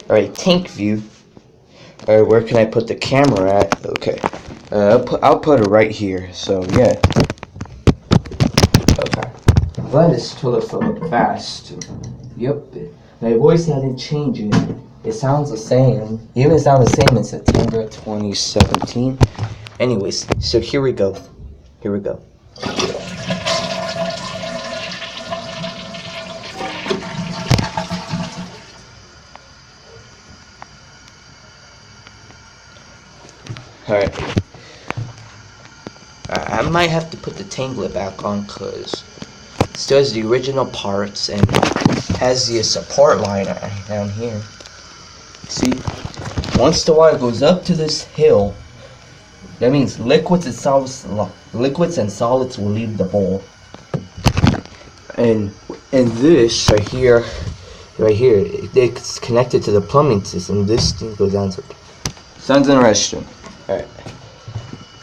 Alright, tank view. Alright, where can I put the camera at? Okay. I'll put it right here. So yeah. Okay. I'm glad this toilet filled up fast. Yep. My voice hasn't changed. It sounds the same. It even sounds the same in September 2017. Anyways, so here we go. Here we go. Alright. I might have to put the tank lid back on because it still has the original parts and has the support line down here. See? Once the water goes up to this hill, that means liquids and solids will leave the bowl. And this right here, it's connected to the plumbing system. This thing goes down to Sounds interesting. Alright.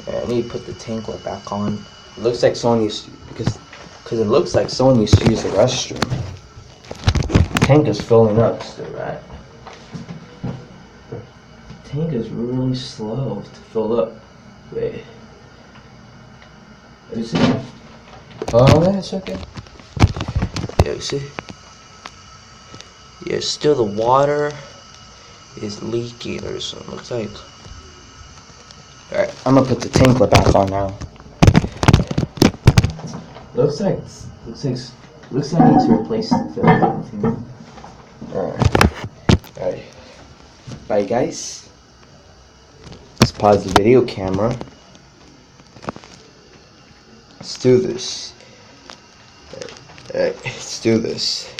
I need to put the tank lid back on. It looks like someone used to, because it looks like someone used to use the restroom. The tank is filling up still, right? The tank is really slow to fill up. Wait. Is it? Oh, that's okay. Yeah, see? Yeah, still the water is leaking or something. Looks like. Alright, I'm gonna put the tank lid back on now. Looks like I need to replace the filter. Alright. Bye guys. Let's pause the video camera. Let's do this. Alright, let's do this.